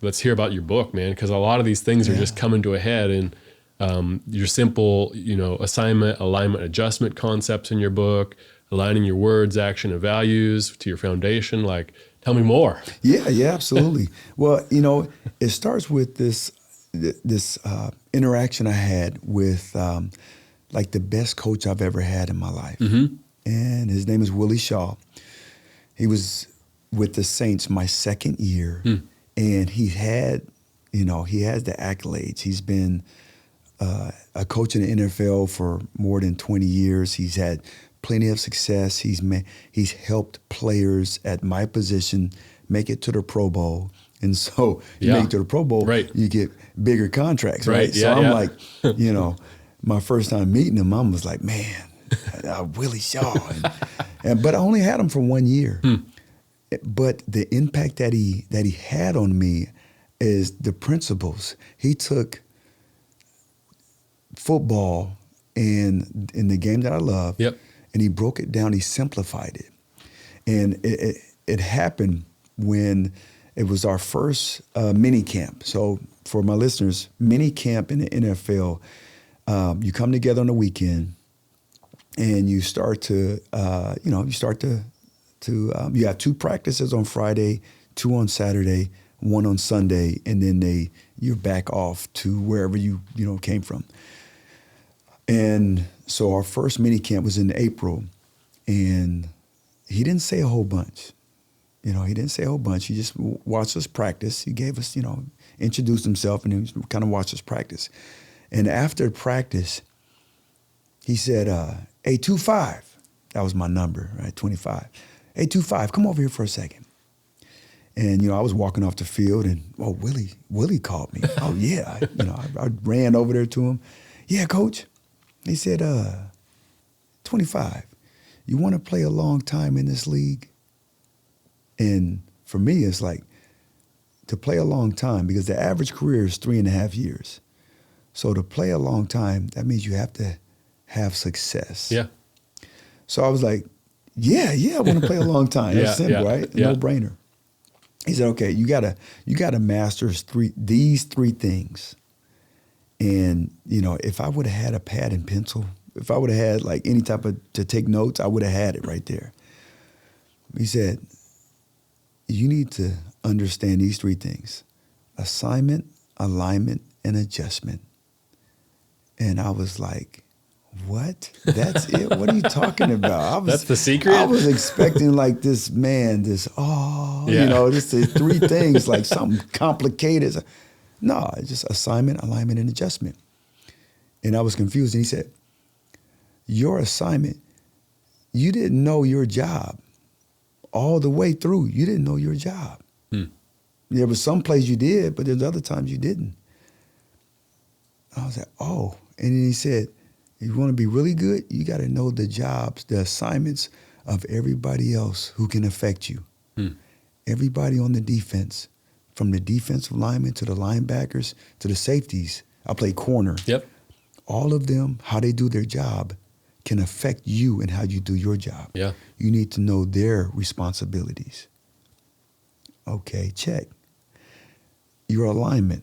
let's hear about your book, man, because a lot of these things are just coming to a head, and your simple, assignment, alignment, adjustment concepts in your book, aligning your words, action, and values to your foundation. Like, tell me more. Yeah, absolutely. Well, it starts with this interaction I had with like the best coach I've ever had in my life. Mm-hmm. And his name is Willie Shaw. He was with the Saints my second year, and he has the accolades. He's been a coach in the NFL for more than 20 years. He's had plenty of success. He's helped players at my position make it to the Pro Bowl. And so you make it to the Pro Bowl, right. You get bigger contracts, right? Yeah, so I'm like, my first time meeting him, I was like, man, Willie Shaw. But I only had him for 1 year. But the impact that he had on me is the principles. He took football and in the game that I love, and he broke it down. He simplified it, and it happened when it was our first mini camp. So for my listeners, mini camp in the NFL, you come together on the weekend, and you start to you have 2 practices on Friday, 2 on Saturday, 1 on Sunday, and then you're back off to wherever you came from. And so our first mini camp was in April, and he didn't say a whole bunch. He didn't say a whole bunch. He just watched us practice. He gave us, introduced himself, and he kind of watched us practice. And after practice, he said, hey, 25. That was my number, right? 25. Hey, 25, come over here for a second. And, I was walking off the field, and, Willie called me. Oh, yeah. I ran over there to him. Yeah, coach. He said, 25, you want to play a long time in this league? And for me, it's like to play a long time, because the average career is 3.5 years. So to play a long time, that means you have to have success. Yeah. So I was like, yeah, I want to play a long time. That's simple, right? Yeah. No brainer. He said, okay, you gotta master these three things. And, if I would have had a pad and pencil, if I would have had like any type of to take notes, I would have had it right there. He said, you need to understand these 3 things: assignment, alignment, and adjustment. And I was like, what? That's it? What are you talking about? That's the secret? I was expecting like just the 3 things, like something complicated. No, it's just assignment, alignment, and adjustment. And I was confused. And he said, your assignment, you didn't know your job all the way through. You didn't know your job. There was some plays you did, but there's other times you didn't. I was like, oh. And then he said, if you want to be really good, you got to know the jobs, the assignments of everybody else who can affect you. Everybody on the defense, from the defensive linemen to the linebackers to the safeties. I play corner. Yep. All of them, how they do their job can affect you and how you do your job. Yeah. You need to know their responsibilities. Okay, check. Your alignment.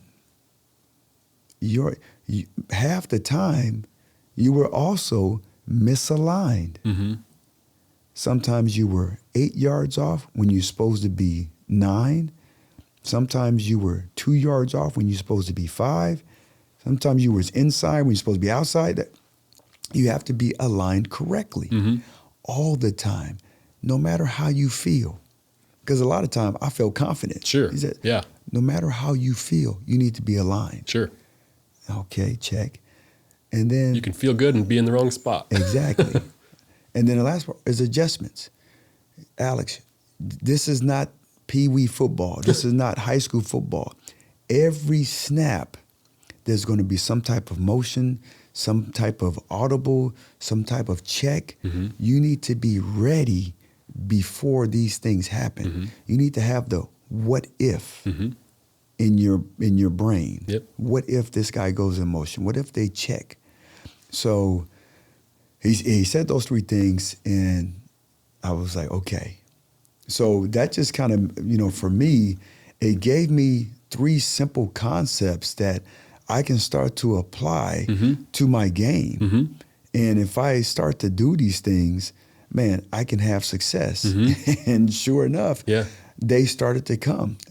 Half the time, you were also misaligned. Sometimes you were 8 yards off when you're supposed to be 9. Sometimes you were 2 yards off when you're supposed to be 5. Sometimes you were inside when you're supposed to be outside. You have to be aligned correctly all the time, no matter how you feel. Because a lot of time I felt confident. Sure. He said, yeah. No matter how you feel, you need to be aligned. Sure. Okay, check. And then you can feel good and be in the wrong spot. Exactly. And then the last part is adjustments. Alex, this is not pee-wee football. This is not high school football. Every snap, there's going to be some type of motion, some type of audible, some type of check. You need to be ready before these things happen. You need to have the what if in your brain. Yep. What if this guy goes in motion? What if they check? So he said those 3 things, and I was like, okay. So that just kind of, for me, it gave me 3 simple concepts that I can start to apply to my game. And if I start to do these things, man, I can have success. And sure enough, they started to come.